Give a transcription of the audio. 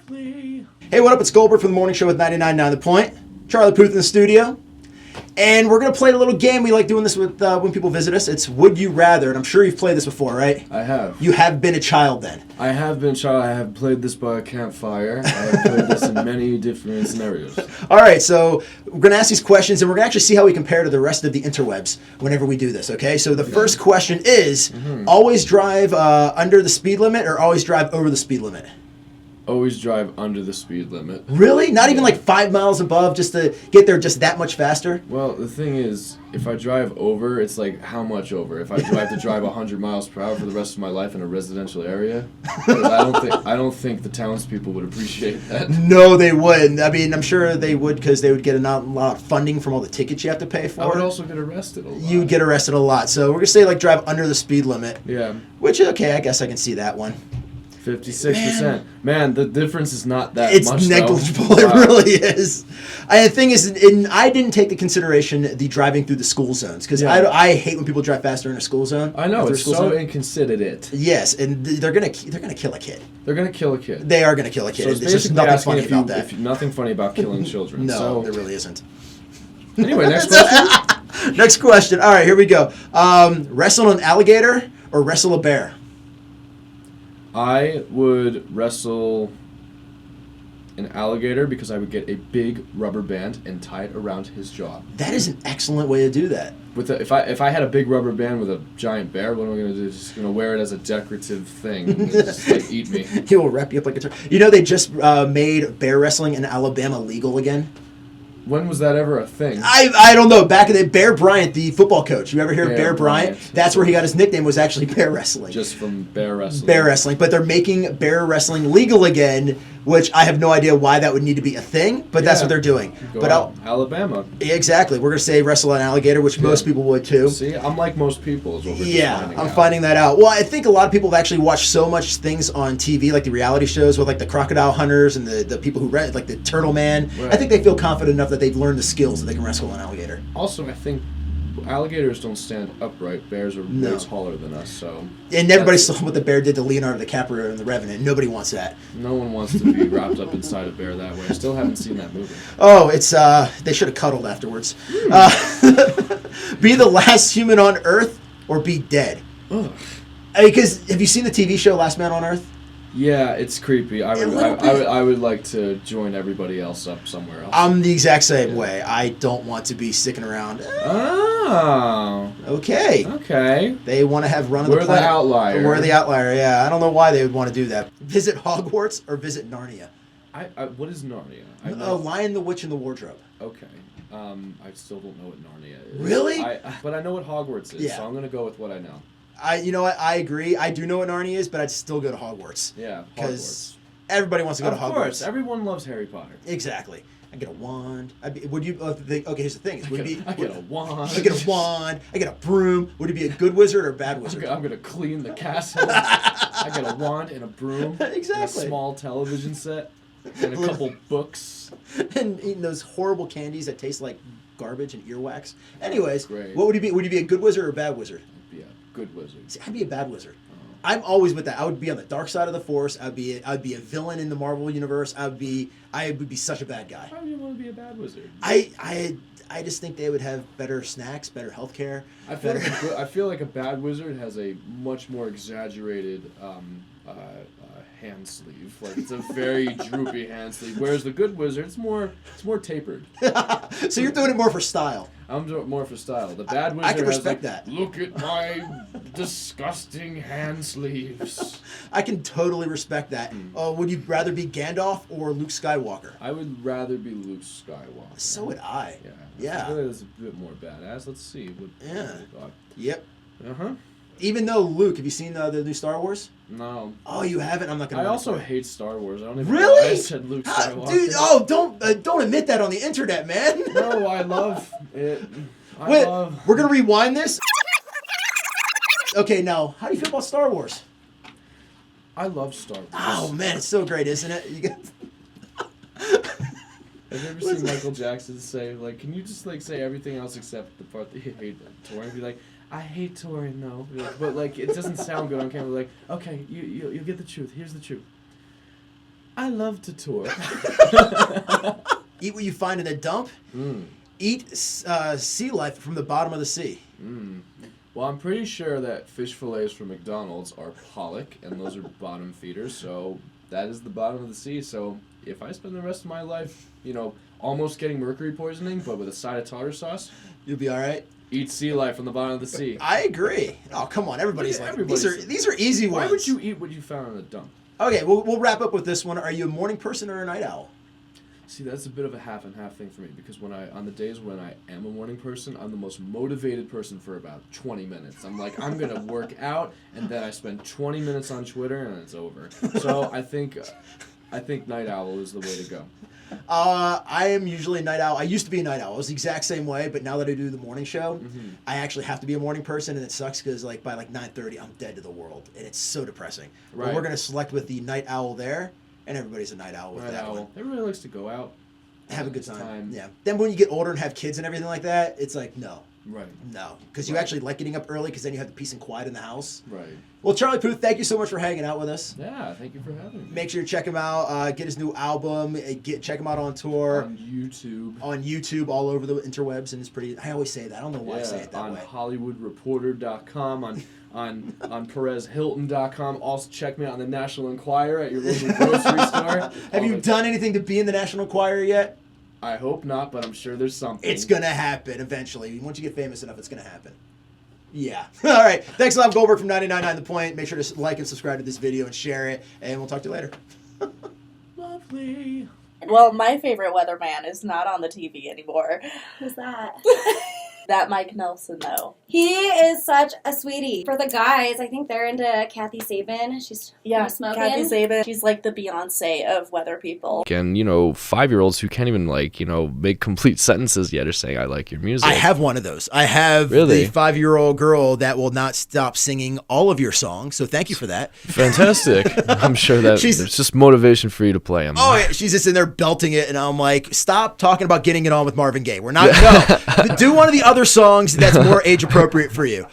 softly. Hey, what up? It's Goldberg from the morning show with 99.9 The Point. Charlie Puth in the studio. And we're going to play a little game. We like doing this with when people visit us. It's Would You Rather. And I'm sure you've played this before, right? I have. You have been a child then. I have been a child. I have played this by a campfire. I have played this in many different scenarios. All right, so we're going to ask these questions, and we're going to actually see how we compare to the rest of the interwebs whenever we do this, okay? So the first question is, always drive under the speed limit or always drive over the speed limit? Always drive under the speed limit. Really? Not even like 5 miles above just to get there just that much faster? Well, the thing is, if I drive over, it's like how much over? If I have to drive 100 miles per hour for the rest of my life in a residential area, I don't think the townspeople would appreciate that. No, they wouldn't. I mean, I'm sure they would because they would get a lot of funding from all the tickets you have to pay for. I would also get arrested a lot. You get arrested a lot. So we're going to say like drive under the speed limit. Yeah. Which, okay, I guess I can see that one. 56%. Man, the difference is not that it's much. It's negligible. Wow. It really is. And the thing is, I didn't take into consideration the driving through the school zones because I hate when people drive faster in a school zone. I know, it's so inconsiderate. Yes, and they're gonna kill a kid. They're gonna kill a kid. They are gonna kill a kid. So it's just nothing funny about that. Nothing funny about killing children. No, there really isn't. Anyway, next question. Next question. All right, here we go. Wrestle an alligator or wrestle a bear? I would wrestle an alligator because I would get a big rubber band and tie it around his jaw. That is an excellent way to do that. If I had a big rubber band with a giant bear, what am I going to do? Just going to wear it as a decorative thing and just like eat me. He will wrap you up like a turtle. You know they just made bear wrestling in Alabama legal again? When was that ever a thing? I don't know. Back in the Bear Bryant, the football coach. You ever hear of Bear Bryant? That's where he got his nickname, was actually bear wrestling. Just from bear wrestling. Bear wrestling. But they're making bear wrestling legal again, which I have no idea why that would need to be a thing, but that's what they're doing. Alabama. Exactly. We're going to say wrestle an alligator, which most people would too. See, I'm like most people is what we're just finding out. finding that out. Well, I think a lot of people have actually watched so much things on TV, like the reality shows with like the crocodile hunters and the people who like the turtle man. Right. I think they feel confident enough that they've learned the skills that they can wrestle an alligator. Also, I think alligators don't stand upright. Bears are way taller than us, so... And everybody saw what the bear did to Leonardo DiCaprio in The Revenant. Nobody wants that. No one wants to be wrapped up inside a bear that way. I still haven't seen that movie. Oh, it's, they should have cuddled afterwards. Be the last human on Earth or be dead? Ugh. Because, have you seen the TV show Last Man on Earth? Yeah, it's creepy. I would like to join everybody else up somewhere else. I'm the exact same way. I don't want to be sticking around. Oh. Okay. They want to have run of the planet. We're the outlier. We're the outlier, yeah. I don't know why they would want to do that. Visit Hogwarts or visit Narnia? What is Narnia? Lion, the Witch, and the Wardrobe. Okay. I still don't know what Narnia is. Really? But I know what Hogwarts is, so I'm going to go with what I know. You know what? I agree. I do know what Narnia is, but I'd still go to Hogwarts. Yeah, because everybody wants to go to Hogwarts. Of course, everyone loves Harry Potter. Exactly. I get a wand. Would you? Okay, here's the thing. I get a wand. I get a wand. I get a broom. Would you be a good wizard or a bad wizard? I'm gonna clean the castle. I get a wand and a broom. Exactly. And a small television set and a couple books. And eating those horrible candies that taste like garbage and earwax. Anyways, great. What would you be? Would you be a good wizard or a bad wizard? Good wizard. See, I'd be a bad wizard. I'm always with that. I would be on the dark side of the Force. I'd be a villain in the Marvel universe. I would be such a bad guy. Why would you want to be a bad wizard? I just think they would have better snacks, better healthcare. I feel like a bad wizard has a much more exaggerated hand sleeve. Like it's a very droopy hand sleeve. Whereas the good wizard, it's more tapered. So you're doing it more for style. I'm doing it more for style. The bad wizard I can respect has that. Look at my disgusting hand sleeves. I can totally respect that. Would you rather be Gandalf or Luke Skywalker? I would rather be Luke Skywalker. So would I. Yeah. I feel like that's a bit more badass. Let's see. Yep. Uh-huh. Even though Luke, have you seen the new Star Wars? No. Oh, you haven't? I'm not gonna. I also hate Star Wars. I don't even really. know why I said Luke Skywalker. Dude, don't admit that on the internet, man. No, I love it. We're gonna rewind this. Okay, now how do you feel about Star Wars? I love Star Wars. Oh man, it's so great, isn't it? Have you ever seen Michael Jackson say, like, can you just, like, say everything else except the part that you hate touring? Be like, I hate touring, though. But, like, it doesn't sound good on camera. Like, okay, you'll get the truth. Here's the truth. I love to tour. Eat what you find in a dump. Eat sea life from the bottom of the sea. Well, I'm pretty sure that fish fillets from McDonald's are pollock, and those are bottom feeders, so that is the bottom of the sea. So if I spend the rest of my life, almost getting mercury poisoning, but with a side of tartar sauce, you'll be all right. Eat sea life from the bottom of the sea. I agree. Oh, come on. These are easy ones. Why would you eat what you found in a dump? Okay, we'll wrap up with this one. Are you a morning person or a night owl? See, that's a bit of a half and half thing for me, because on the days when I am a morning person, I'm the most motivated person for about 20 minutes. I'm like, I'm going to work out, and then I spend 20 minutes on Twitter, and it's over. So I think night owl is the way to go. I am usually a night owl. I used to be a night owl. I was the exact same way, but now that I do the morning show, I actually have to be a morning person, and it sucks because by 9:30, I'm dead to the world, and it's so depressing. Right. But we're going to select with the night owl there, and everybody's a night owl with that one. Everybody likes to go out. Have a good time. Yeah. Then when you get older and have kids and everything like that, it's like, no. Right. No. Because you actually like getting up early because then you have the peace and quiet in the house. Right. Well, Charlie Puth, thank you so much for hanging out with us. Yeah, thank you for having me. Make sure you check him out. Get his new album. Check him out on tour. On YouTube. On YouTube, all over the interwebs. And it's pretty... I always say that. I don't know why I say it that way. On HollywoodReporter.com. On PerezHilton.com. Also, check me out on the National Enquirer at your local grocery store. Have you done anything to be in the National Enquirer yet? I hope not, but I'm sure there's something. It's going to happen eventually. Once you get famous enough, it's going to happen. Yeah. All right. Thanks a lot, Goldberg from 99.9 The Point. Make sure to like and subscribe to this video and share it, and we'll talk to you later. Lovely. Well, my favorite weatherman is not on the TV anymore. Who's that? That Mike Nelson, though. He is such a sweetie. For the guys, I think they're into Kathy Sabin. She's smoking. Kathy Sabin. She's like the Beyonce of weather people. And, 5-year-olds who can't even, make complete sentences yet are saying, I like your music. I have one of those. I have the 5-year-old girl that will not stop singing all of your songs, so thank you for that. Fantastic. I'm sure that there's just motivation for you to play them. Oh, yeah, she's just in there belting it, and I'm like, stop talking about getting it on with Marvin Gaye. We're not, no. Do one of the other songs that's more age appropriate for you.